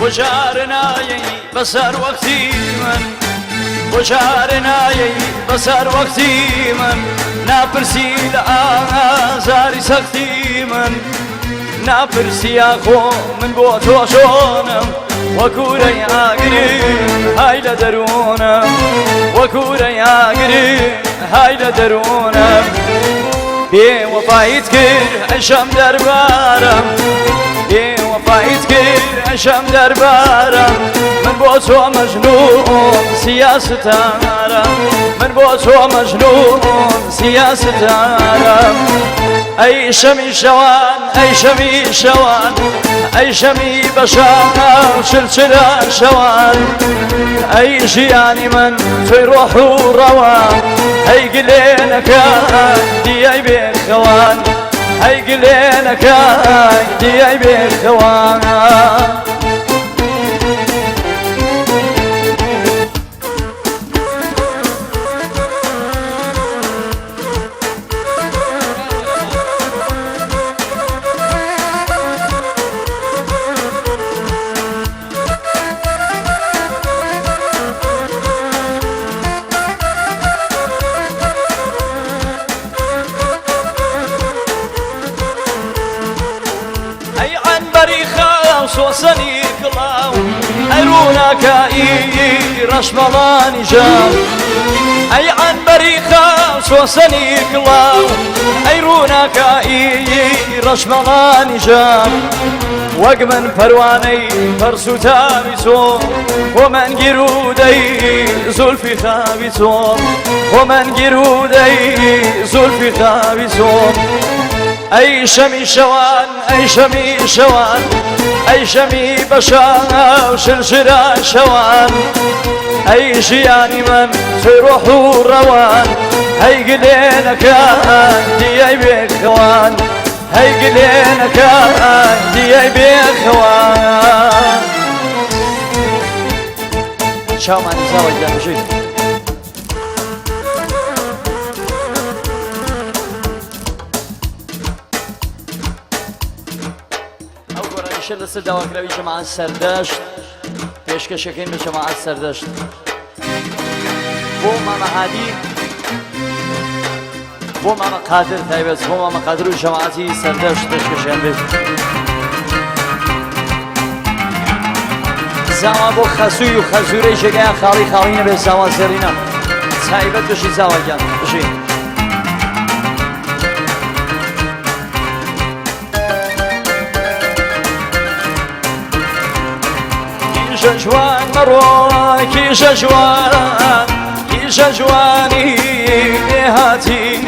وجارناي بسر وقتي من وجارناي بسر وقتي من نابرسي لآزاري سختي من نابرسي أخو من بوت وشونم وكوري آقري هاي لدرونم وكوري آقري هاي لدرونم بي وفايت كر عشم دربارم بي وفايت كر عشم دربارم من بوتو مجنون سياستارم من بوتو مجنون سياستارم أي شمي شوان أي شمي شوان أي شمي بشار شلشلا شوان أي جياني من في روح وروان هاي قلينك دي أي بخوان هاي قلينك دي أي بخوان وصني كلاو أرونك رشملاني جاو أي عن بريخة وصني كلاو أرونك رشملاني جاو وقمن فرواني فرسو تابسو ومن قرودي زلفي خابسو ومن قرودي زلفي خابسو أي شمي شوان أي شمي شوان أي شمي بشا وشلشلا شوان أي جياني من سروح وروان هاي قلينك دي أي بخوان هاي قلينك دي أي بخوان شاو معني زاوي جانوشي شل السداوة كلاوي جماعة السردشت پێشکەشەکەین بە جەماعەت سەردەشت بۆ مامە هادی بۆ مامە قادر تایبەت بۆ مامە قادر و جەماعەتی سەردەشت پێشکەشیان بێت زاوا بۆ خەسووی و خەزوورەی جێگایان خاڵی خاڵی نەبێت زاوا زێڕینە تایبەت بشی زاواگیان بژین جوان مروا كيش جوان كيش جواني هاتي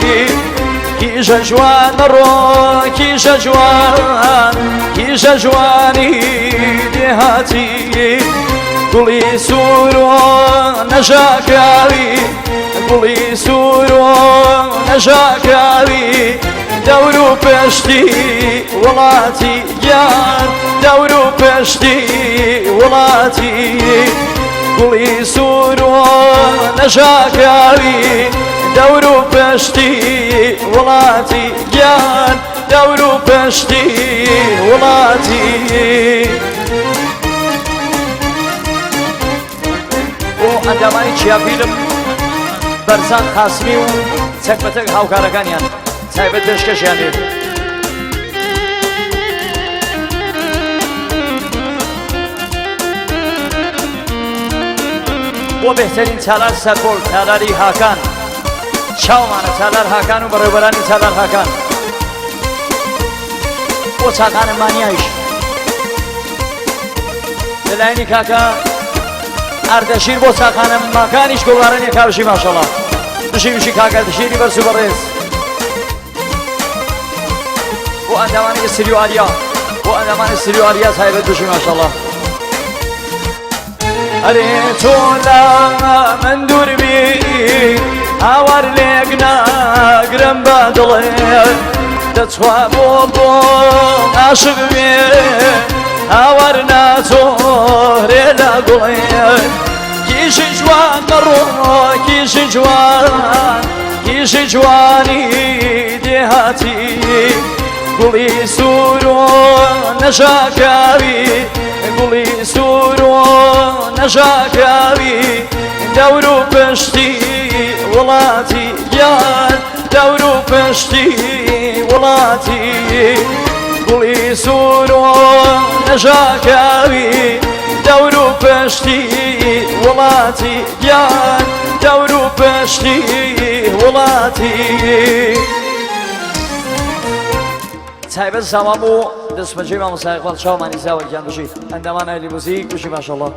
كيش جوان مروا كيش جوان كيش جواني هاتي قولي سورو نجاكاري قولي سورو نجاكاري دورو بشتي ولاتي يان دورو بشتي ولاتي قولي سورو نجاكاري دورو بشتي ولاتي يان دورو بشتي ولاتي و ئەندامانی چیاپیلم بەرزان خاسمی و چەکبەتەک هاوکارەکانیان تایبەت پێشکەشیان لێت بۆ بهترین تالار سەربۆڵ تالاری هاکان چاومانە تالار هاکان و بەڕێوەبەرانی تالار هاکان بۆ چاقانە مانیایش لەلایەنی کاکە ئەردەشیر بۆ چاقانە ماکانیش گۆڵارەنیە کاوشی ماشەڵڵا دشی کاکە دشیری بەرز و بەڕێز بۆ ئەندامانی سری و ئالیا بۆ ئەندامانی سری و ئالیا تایبەت دشی ماشەڵڵا ئەرێ تۆ لە من دووربی هاوار لێک ناگرم بە دڵێ دەچوا بۆ عاشق بێ هاوار ناتۆرێ لە گوڵێ کیژی جوان مەڕۆ کیژی جوان کیژی جوانی دێهاتی گوڵی سوور و نەژاکاوی نەژاکاوی دەور و پشتی وڵاتی گیان دەور و پشتی وڵاتی گوڵی سوور و نەژاکاوی دەور و پشتی وڵاتی گیان دەور و پشتی وڵاتی تایبەت ساوام بوو دەستمەجێ مامۆستا ئیقبال چاومانی زاوەرگیان بژی ئەندامانە لیموزیک بژی ماشەڵڵا